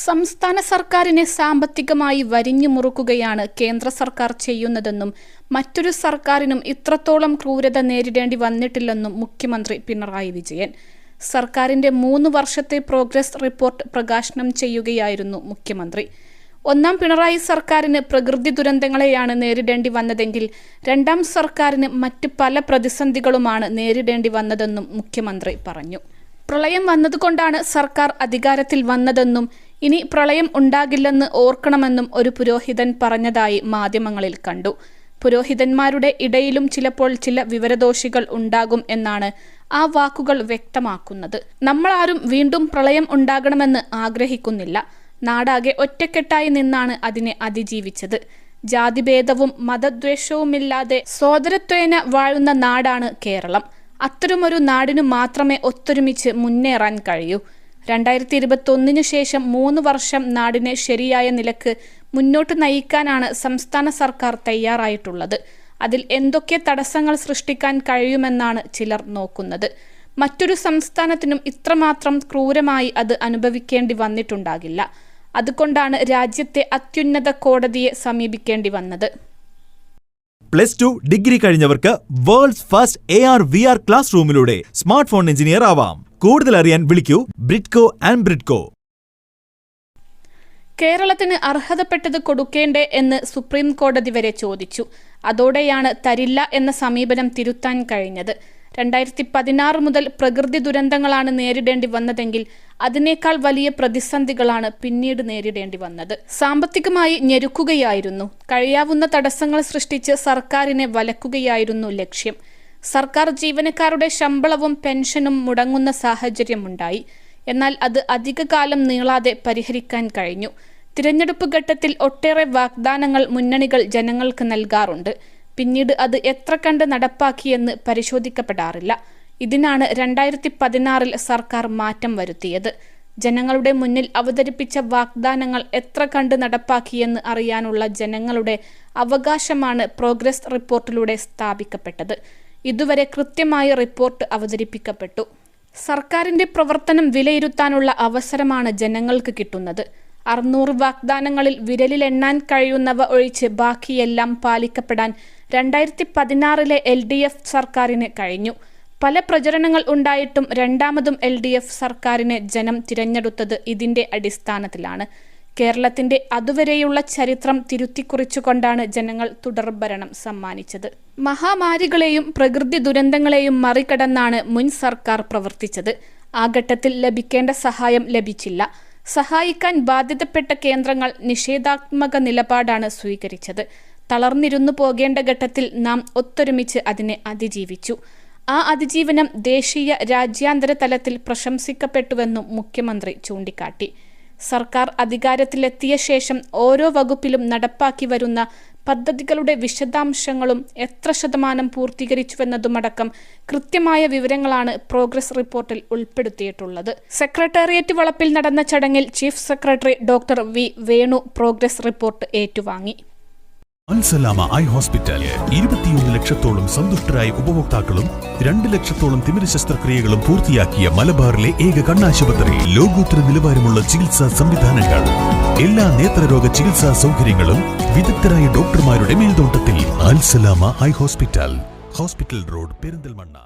സംസ്ഥാന സർക്കാരിനെ സാമ്പത്തികമായി വരിഞ്ഞു മുറുക്കുകയാണ് കേന്ദ്ര സർക്കാർ ചെയ്യുന്നതെന്നും മറ്റൊരു സർക്കാരിനും ഇത്രത്തോളം ക്രൂരത നേരിടേണ്ടി വന്നിട്ടില്ലെന്നും മുഖ്യമന്ത്രി പിണറായി വിജയൻ സർക്കാരിന്റെ 3 വർഷത്തെ പ്രോഗ്രസ് റിപ്പോർട്ട് പ്രകാശനം ചെയ്യുകയായിരുന്നു മുഖ്യമന്ത്രി. ഒന്നാം പിണറായി സർക്കാരിന് പ്രകൃതി ദുരന്തങ്ങളെയാണ് നേരിടേണ്ടി വന്നതെങ്കിൽ രണ്ടാം സർക്കാരിന് മറ്റ് പല പ്രതിസന്ധികളുമാണ് നേരിടേണ്ടി വന്നതെന്നും മുഖ്യമന്ത്രി പറഞ്ഞു. പ്രളയം വന്നതുകൊണ്ടാണ് സർക്കാർ അധികാരത്തിൽ വന്നതെന്നും ഇനി പ്രളയം ഉണ്ടാകില്ലെന്ന് ഓർക്കണമെന്നും ഒരു പുരോഹിതൻ പറഞ്ഞതായി മാധ്യമങ്ങളിൽ കണ്ടു. പുരോഹിതന്മാരുടെ ഇടയിലും ചിലപ്പോൾ ചില വിവരദോഷികൾ ഉണ്ടാകും എന്നാണ് ആ വാക്കുകൾ വ്യക്തമാക്കുന്നത്. നമ്മളാരും വീണ്ടും പ്രളയം ഉണ്ടാകണമെന്ന് ആഗ്രഹിക്കുന്നില്ല. നാടാകെ ഒറ്റക്കെട്ടായി നിന്നാണ് അതിനെ അതിജീവിച്ചത്. ജാതിഭേദവും മതദ്വേഷവുമില്ലാതെ സോദരത്വേന വാഴുന്ന നാടാണ് കേരളം. അത്തരമൊരു നാടിനു മാത്രമേ ഒത്തൊരുമിച്ച് മുന്നേറാൻ കഴിയൂ. 2021 ശേഷം 3 വർഷം നാടിനെ ശരിയായ നിലക്ക് മുന്നോട്ട് നയിക്കാനാണ് സംസ്ഥാന സർക്കാർ തയ്യാറായിട്ടുള്ളത്. അതിൽ എന്തൊക്കെ തടസ്സങ്ങൾ സൃഷ്ടിക്കാൻ കഴിയുമെന്നാണ് ചിലർ നോക്കുന്നത്. മറ്റൊരു സംസ്ഥാനത്തിനും ഇത്രമാത്രം ക്രൂരമായി അത് അനുഭവിക്കേണ്ടി വന്നിട്ടുണ്ടാകില്ല. അതുകൊണ്ടാണ് രാജ്യത്തെ അത്യുന്നത കോടതിയെ സമീപിക്കേണ്ടി വന്നത്. +2 ഡിഗ്രി കഴിഞ്ഞവർക്ക് വേൾഡ്സ് ഫസ്റ്റ് AR/VR ക്ലാസ് റൂമിലൂടെ സ്മാർട്ട് ഫോൺ എഞ്ചിനീയർ ആവാം. കൂടുതൽ അറിയാൻ വിളിക്കൂ ബ്രിഡ്കോ ആൻഡ് ബ്രിഡ്കോ. കേരളത്തിന് അർഹതപ്പെട്ടത് കൊടുക്കേണ്ടേ എന്ന് സുപ്രീം കോടതി വരെ ചോദിച്ചു. അതോടെയാണ് തരില്ല എന്ന സമീപനം തിരുത്താൻ കഴിഞ്ഞത്. 2016 മുതൽ പ്രകൃതി ദുരന്തങ്ങളാണ് നേരിടേണ്ടി വന്നതെങ്കിൽ അതിനേക്കാൾ വലിയ പ്രതിസന്ധികളാണ് പിന്നീട് നേരിടേണ്ടി വന്നത്. സാമ്പത്തികമായി ഞെരുക്കുകയായിരുന്നു. കഴിയാവുന്ന തടസ്സങ്ങൾ സൃഷ്ടിച്ച് സർക്കാരിനെ വലക്കുകയായിരുന്നു ലക്ഷ്യം. സർക്കാർ ജീവനക്കാരുടെ ശമ്പളവും പെൻഷനും മുടങ്ങുന്ന സാഹചര്യമുണ്ടായി. എന്നാൽ അത് അധികകാലം നീളാതെ പരിഹരിക്കാൻ കഴിഞ്ഞു. തിരഞ്ഞെടുപ്പ് ഘട്ടത്തിൽ ഒട്ടേറെ വാഗ്ദാനങ്ങൾ മുന്നണികൾ ജനങ്ങൾക്ക് നൽകാറുണ്ട്. പിന്നീട് അത് എത്ര കണ്ട് നടപ്പാക്കിയെന്ന് പരിശോധിക്കപ്പെടാറില്ല. ഇതിനാണ് 2016 സർക്കാർ മാറ്റം വരുത്തിയത്. ജനങ്ങളുടെ മുന്നിൽ അവതരിപ്പിച്ച വാഗ്ദാനങ്ങൾ എത്ര കണ്ട് നടപ്പാക്കിയെന്ന് അറിയാനുള്ള ജനങ്ങളുടെ അവകാശമാണ് പ്രോഗ്രസ് റിപ്പോർട്ടിലൂടെ സ്ഥാപിക്കപ്പെട്ടത്. ഇതുവരെ കൃത്യമായ റിപ്പോർട്ട് അവതരിപ്പിക്കപ്പെട്ടു. സർക്കാരിന്റെ പ്രവർത്തനം വിലയിരുത്താനുള്ള അവസരമാണ് ജനങ്ങൾക്ക് കിട്ടുന്നത്. 600 വാഗ്ദാനങ്ങളിൽ വിരലിലെണ്ണാൻ കഴിയുന്നവ ഒഴിച്ച് ബാക്കിയെല്ലാം പാലിക്കപ്പെടാൻ 2016 LDF സർക്കാരിന് കഴിഞ്ഞു. പല പ്രചരണങ്ങൾ ഉണ്ടായിട്ടും രണ്ടാമതും LDF സർക്കാരിനെ ജനം തിരഞ്ഞെടുത്തത് ഇതിന്റെ അടിസ്ഥാനത്തിലാണ്. കേരളത്തിന്റെ അതുവരെയുള്ള ചരിത്രം തിരുത്തിക്കുറിച്ചുകൊണ്ടാണ് ജനങ്ങൾ തുടർഭരണം സമ്മാനിച്ചത്. മഹാമാരികളെയും പ്രകൃതി ദുരന്തങ്ങളെയും മറികടന്നാണ് മുൻ സർക്കാർ പ്രവർത്തിച്ചത്. ആ ഘട്ടത്തിൽ ലഭിക്കേണ്ട സഹായം ലഭിച്ചില്ല. സഹായിക്കാൻ ബാധ്യതപ്പെട്ട കേന്ദ്രങ്ങൾ നിഷേധാത്മക നിലപാടാണ് സ്വീകരിച്ചത്. തളർന്നിരുന്നു പോകേണ്ട ഘട്ടത്തിൽ നാം ഒത്തൊരുമിച്ച് അതിനെ അതിജീവിച്ചു. ആ അതിജീവനം ദേശീയ രാജ്യാന്തര തലത്തിൽ പ്രശംസിക്കപ്പെട്ടുവെന്നും മുഖ്യമന്ത്രി ചൂണ്ടിക്കാട്ടി. സർക്കാർ അധികാരത്തിലെത്തിയ ശേഷം ഓരോ വകുപ്പിലും നടപ്പാക്കി വരുന്ന പദ്ധതികളുടെ വിശദാംശങ്ങളും എത്ര ശതമാനം പൂർത്തീകരിച്ചുവെന്നതുമടക്കം കൃത്യമായ വിവരങ്ങളാണ് പ്രോഗ്രസ് റിപ്പോർട്ടിൽ ഉൾപ്പെടുത്തിയിട്ടുള്ളത്. സെക്രട്ടേറിയറ്റ് വളപ്പിൽ നടന്ന ചടങ്ങിൽ chief secretary doctor V Venu progress report ഏറ്റുവാങ്ങി. അൽസലാമ ഐ ഹോസ്പിറ്റൽ 21 ലക്ഷത്തോളം സന്തുഷ്ടരായ ഉപഭോക്താക്കളും 2 ലക്ഷത്തോളം തിമിര ശസ്ത്രക്രിയകളും പൂർത്തിയാക്കിയ മലബാറിലെ ഏക കണ്ണാശുപത്രി. ലോകോത്തര നിലവാരമുള്ള ചികിത്സാ സംവിധാനങ്ങൾ, എല്ലാ നേത്രരോഗ ചികിത്സാ സൗകര്യങ്ങളും വിദഗ്ധരായ ഡോക്ടർമാരുടെ മേൽനോട്ടത്തിൽ. Al Salama eye hospital, hospital road, Perinthalmanna.